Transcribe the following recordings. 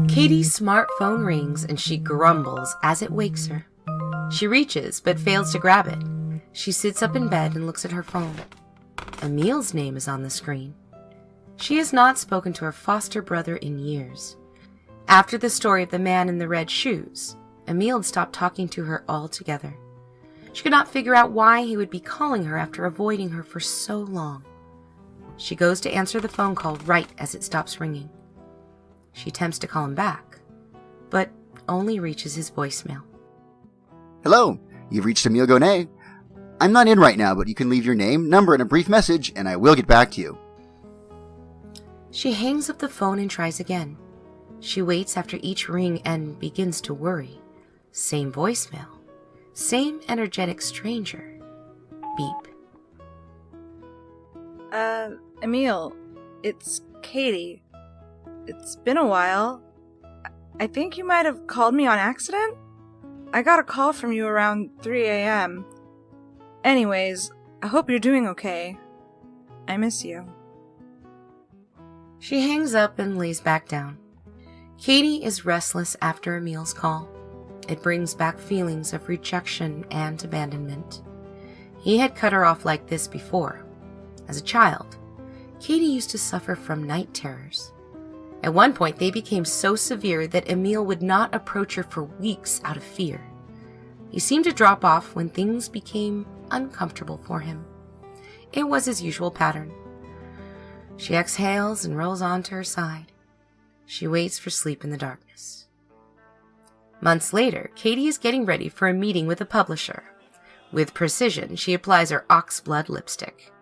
Katie's smartphone rings and she grumbles as it wakes her. She reaches but fails to grab it. She sits up in bed and looks at her phone. Emil's name is on the screen. She has not spoken to her foster brother in years. After the story of the man in the red shoes, Emil had stopped talking to her altogether. She could not figure out why he would be calling her after avoiding her for so long. She goes to answer the phone call right as it stops ringing. She attempts to call him back, but only reaches his voicemail. Hello, you've reached Emil Gonet. I'm not in right now, but you can leave your name, number, and a brief message, and I will get back to you. She hangs up the phone and tries again. She waits after each ring and begins to worry. Same voicemail. Same energetic stranger. Beep. Emil, it's Katie. It's been a while. I think you might have called me on accident? I got a call from you around 3 a.m. Anyways, I hope you're doing okay. I miss you. She hangs up and lays back down. Katie is restless after Emil's call. It brings back feelings of rejection and abandonment. He had cut her off like this before. As a child, Katie used to suffer from night terrors. At one point, they became so severe that Emil would not approach her for weeks out of fear. He seemed to drop off when things became uncomfortable for him. It was his usual pattern. She exhales and rolls onto her side. She waits for sleep in the darkness. Months later, Katie is getting ready for a meeting with a publisher. With precision, she applies her oxblood lipstick.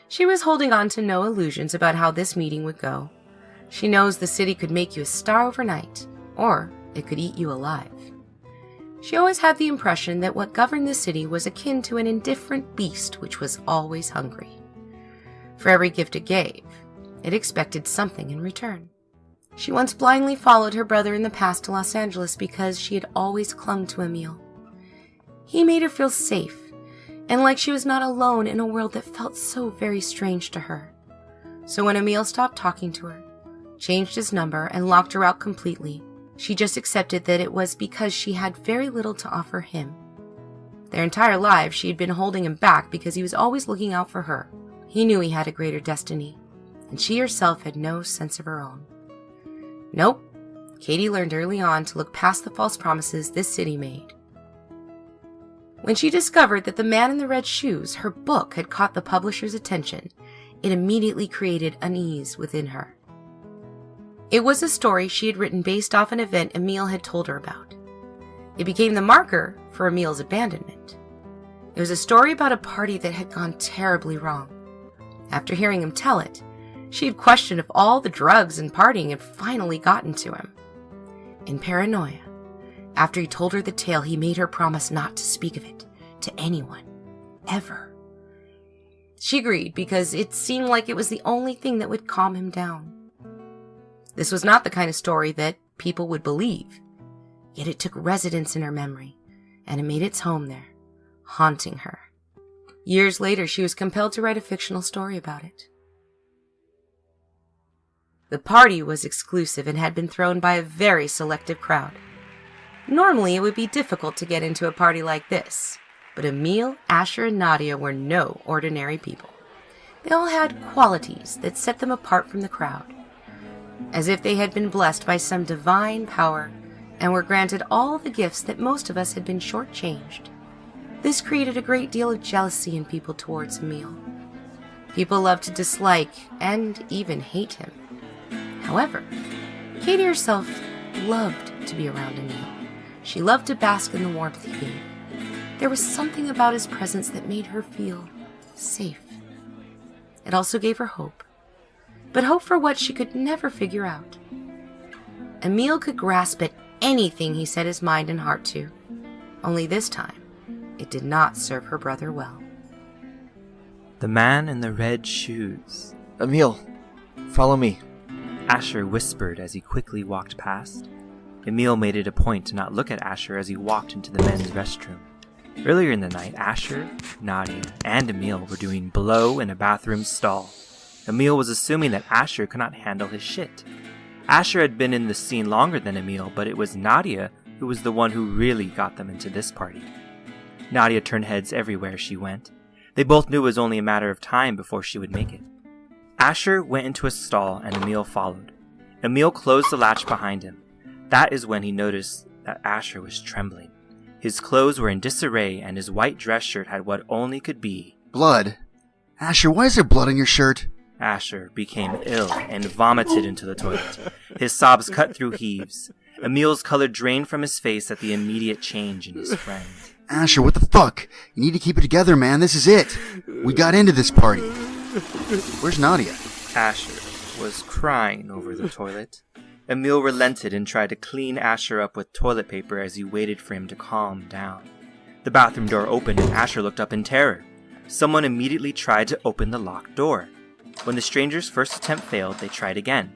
She was holding on to no illusions about how this meeting would go. She knows the city could make you a star overnight, or it could eat you alive. She always had the impression that what governed the city was akin to an indifferent beast which was always hungry. For every gift it gave, it expected something in return. She once blindly followed her brother in the past to Los Angeles because she had always clung to Emil. He made her feel safe, and like she was not alone in a world that felt so very strange to her. So when Emil stopped talking to her, changed his number, and locked her out completely, she just accepted that it was because she had very little to offer him. Their entire lives, she had been holding him back because he was always looking out for her. He knew he had a greater destiny, and she herself had no sense of her own. Nope, Katie learned early on to look past the false promises this city made. When she discovered that The Man in the Red Shoes, her book, had caught the publisher's attention, it immediately created unease within her. It was a story she had written based off an event Emil had told her about. It became the marker for Emil's abandonment. It was a story about a party that had gone terribly wrong. After hearing him tell it, she had questioned if all the drugs and partying had finally gotten to him. In paranoia, after he told her the tale, he made her promise not to speak of it to anyone, ever. She agreed because it seemed like it was the only thing that would calm him down. This was not the kind of story that people would believe, yet it took residence in her memory, and it made its home there, haunting her. Years later, she was compelled to write a fictional story about it. The party was exclusive and had been thrown by a very selective crowd. Normally, it would be difficult to get into a party like this, but Emil, Asher, and Nadia were no ordinary people. They all had qualities that set them apart from the crowd, as if they had been blessed by some divine power and were granted all the gifts that most of us had been shortchanged. This created a great deal of jealousy in people towards Emil. People loved to dislike and even hate him. However, Katie herself loved to be around Emil. She loved to bask in the warmth he gave. There was something about his presence that made her feel safe. It also gave her hope, but hope for what she could never figure out. Emil could grasp at anything he set his mind and heart to, only this time it did not serve her brother well. The Man in the Red Shoes. Emil, follow me. Asher whispered as he quickly walked past. Emil made it a point to not look at Asher as he walked into the men's restroom. Earlier in the night, Asher, Nadia, and Emil were doing blow in a bathroom stall. Emil was assuming that Asher could not handle his shit. Asher had been in the scene longer than Emil, but it was Nadia who was the one who really got them into this party. Nadia turned heads everywhere she went. They both knew it was only a matter of time before she would make it. Asher went into a stall and Emil followed. Emil closed the latch behind him. That is when he noticed that Asher was trembling. His clothes were in disarray and his white dress shirt had what only could be Blood? Asher, why is there blood on your shirt? Asher became ill and vomited into the toilet. His sobs cut through heaves. Emil's color drained from his face at the immediate change in his friend. Asher, what the fuck? You need to keep it together, man. This is it. We got into this party. Where's Nadia? Asher was crying over the toilet. Emil relented and tried to clean Asher up with toilet paper as he waited for him to calm down. The bathroom door opened and Asher looked up in terror. Someone immediately tried to open the locked door. When the stranger's first attempt failed, they tried again.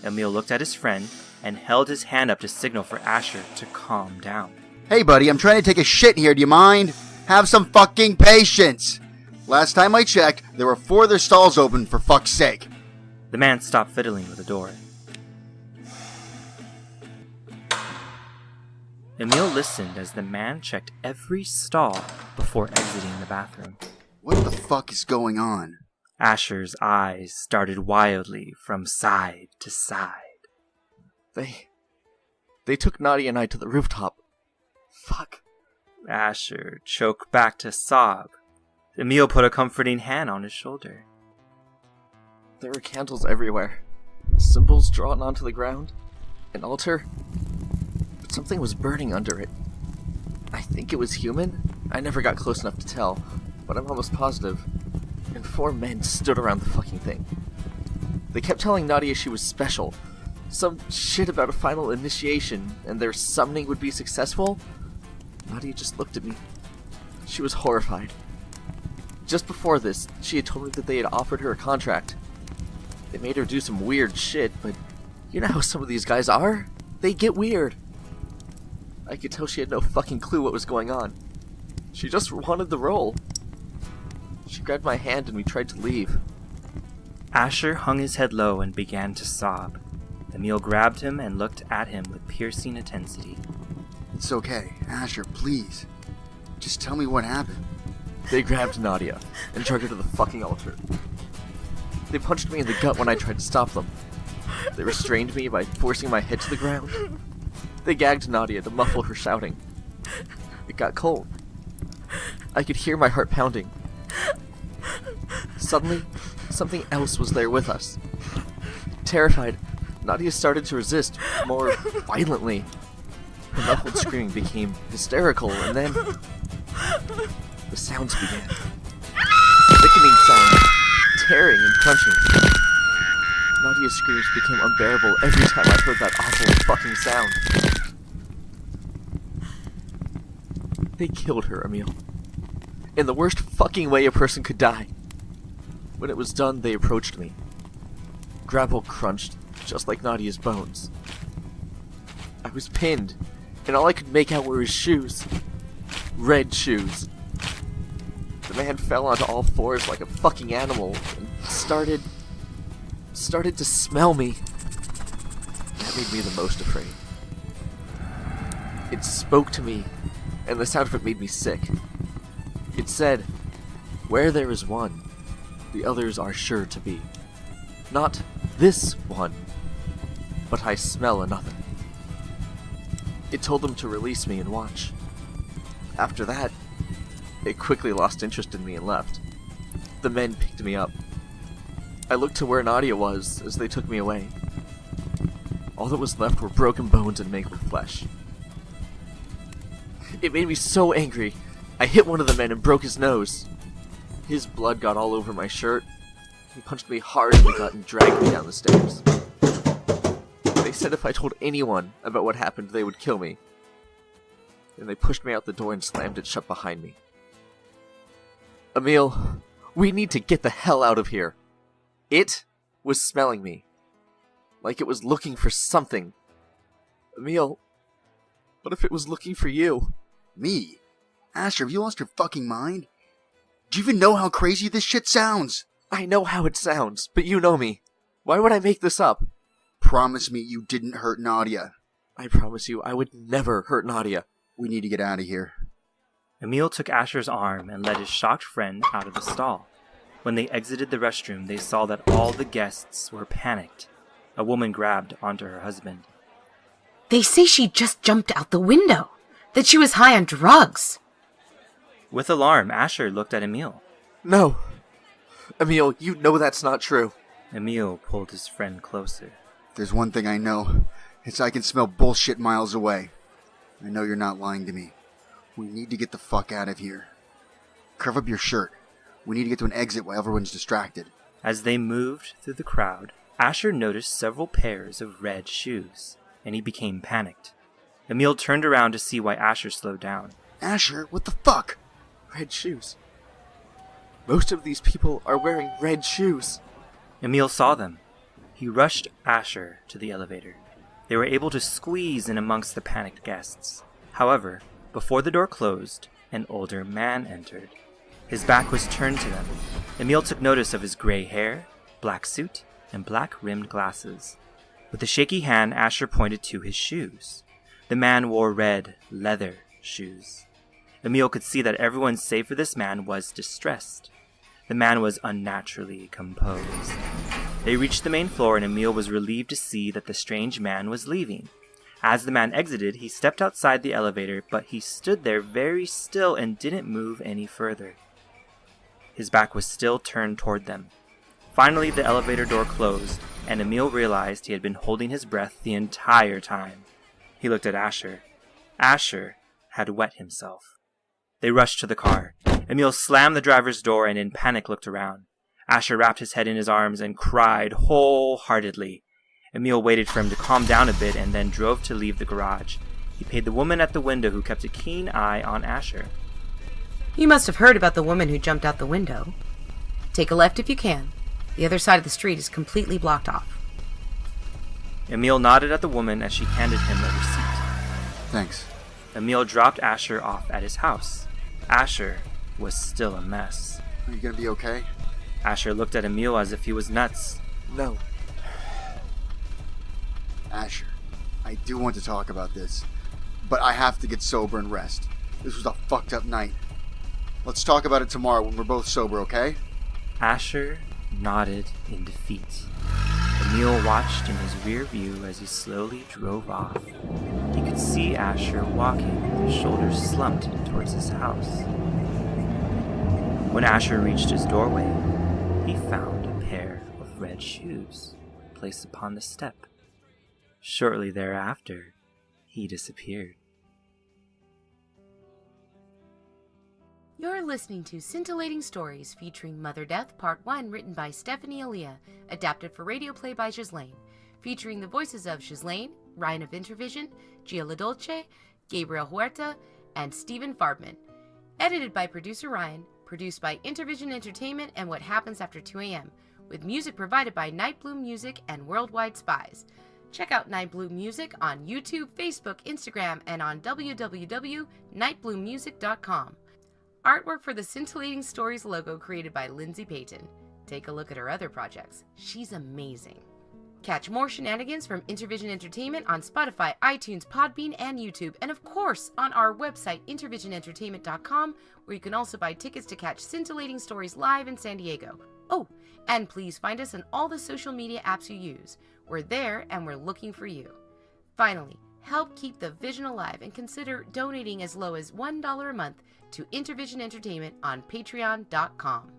Emil looked at his friend and held his hand up to signal for Asher to calm down. Hey, buddy, I'm trying to take a shit here. Do you mind? Have some fucking patience. Last time I checked, there were 4 other stalls open, for fuck's sake. The man stopped fiddling with the door. Emil listened as the man checked every stall before exiting the bathroom. What the fuck is going on? Asher's eyes started wildly from side to side. They took Nadia and I to the rooftop. Fuck. Asher choked back to sob. Emil put a comforting hand on his shoulder. There were candles everywhere. Symbols drawn onto the ground. An altar. But something was burning under it. I think it was human. I never got close enough to tell, but I'm almost positive. And 4 men stood around the fucking thing. They kept telling Nadia she was special. Some shit about a final initiation, and their summoning would be successful. Nadia just looked at me. She was horrified. Just before this, she had told me that they had offered her a contract. They made her do some weird shit, but you know how some of these guys are? They get weird. I could tell she had no fucking clue what was going on. She just wanted the role. She grabbed my hand and we tried to leave. Asher hung his head low and began to sob. Emil grabbed him and looked at him with piercing intensity. It's okay. Asher, please. Just tell me what happened. They grabbed Nadia and dragged her to the fucking altar. They punched me in the gut when I tried to stop them. They restrained me by forcing my head to the ground. They gagged Nadia to muffle her shouting. It got cold. I could hear my heart pounding. Suddenly, something else was there with us. Terrified, Nadia started to resist more violently. Her muffled screaming became hysterical, and then the sounds began. Thickening sounds, tearing and crunching. Nadia's screams became unbearable every time I heard that awful fucking sound. They killed her, Emil. In the worst fucking way a person could die. When it was done, they approached me. Gravel crunched, just like Nadia's bones. I was pinned, and all I could make out were his shoes. Red shoes. The man fell onto all 4s like a fucking animal, and started to smell me. That made me the most afraid. It spoke to me, and the sound of it made me sick. It said, "Where there is one, the others are sure to be. Not this one, but I smell another." It told them to release me and watch. After that, it quickly lost interest in me and left. The men picked me up. I looked to where Nadia was as they took me away. All that was left were broken bones and mangled flesh. It made me so angry. I hit one of the men and broke his nose. His blood got all over my shirt. He punched me hard in the gut and dragged me down the stairs. They said if I told anyone about what happened, they would kill me. Then they pushed me out the door and slammed it shut behind me. Emil, we need to get the hell out of here. It was smelling me. Like it was looking for something. Emil, what if it was looking for you? Me? Asher, have you lost your fucking mind? Do you even know how crazy this shit sounds? I know how it sounds, but you know me. Why would I make this up? promise me you didn't hurt Nadia. I promise you I would never hurt Nadia. We need to get out of here. Emil took Asher's arm and led his shocked friend out of the stall. When they exited the restroom, they saw that all the guests were panicked. A woman grabbed onto her husband. They say she just jumped out the window. That she was high on drugs. With alarm, Asher looked at Emil. No. Emil, you know that's not true. Emil pulled his friend closer. There's one thing I know. It's I can smell bullshit miles away. I know you're not lying to me. We need to get the fuck out of here. Curve up your shirt. We need to get to an exit while everyone's distracted. As they moved through the crowd, Asher noticed several pairs of red shoes, and he became panicked. Emil turned around to see why Asher slowed down. Asher, what the fuck? Red shoes. Most of these people are wearing red shoes. Emil saw them. He rushed Asher to the elevator. They were able to squeeze in amongst the panicked guests. However, before the door closed, an older man entered. His back was turned to them. Emil took notice of his gray hair, black suit, and black-rimmed glasses. With a shaky hand, Asher pointed to his shoes. The man wore red, leather shoes. Emil could see that everyone save for this man was distressed. The man was unnaturally composed. They reached the main floor, and Emil was relieved to see that the strange man was leaving. As the man exited, he stepped outside the elevator, but he stood there very still and didn't move any further. His back was still turned toward them. Finally, the elevator door closed, and Emil realized he had been holding his breath the entire time. He looked at Asher. Asher had wet himself. They rushed to the car. Emil slammed the driver's door and in panic looked around. Asher wrapped his head in his arms and cried wholeheartedly. Emil waited for him to calm down a bit and then drove to leave the garage. He paid the woman at the window who kept a keen eye on Asher. You must have heard about the woman who jumped out the window. Take a left if you can. The other side of the street is completely blocked off. Emil nodded at the woman as she handed him a receipt. Thanks. Emil dropped Asher off at his house. Asher was still a mess. Are you gonna be okay? Asher looked at Emil as if he was nuts. No. Asher, I do want to talk about this, but I have to get sober and rest. This was a fucked up night. Let's talk about it tomorrow when we're both sober, okay? Asher nodded in defeat. Emil watched in his rear view as he slowly drove off. He could see Asher walking with his shoulders slumped towards his house. When Asher reached his doorway, he found a pair of red shoes placed upon the step. Shortly thereafter, he disappeared. You're listening to Scintillating Stories featuring Mother Death Part 1, written by Stephanie Alia, adapted for Radioplay by Ghislaine, featuring the voices of Ghislaine, Ryan of Intervision, Dolce, Gabriel Huerta, and Stephen Farbman. Edited by Producer Ryan, produced by Intervision Entertainment and What Happens After 2 a.m., with music provided by Nightbloom Music and World Wide Spies. Check out Nightbloom Music on YouTube, Facebook, Instagram, and on www.nightbloommusic.com. Artwork for the Scintillating Stories logo created by Lindsay Payton. Take a look at her other projects. She's amazing. Catch more shenanigans from Intervision Entertainment on Spotify, iTunes, Podbean, and YouTube, and of course on our website, intervisionentertainment.com, where you can also buy tickets to catch Scintillating Stories live in San Diego. Oh, and please find us on all the social media apps you use. We're there, and we're looking for you. Finally, help keep the vision alive and consider donating as low as $1 a month to Intervision Entertainment on patreon.com.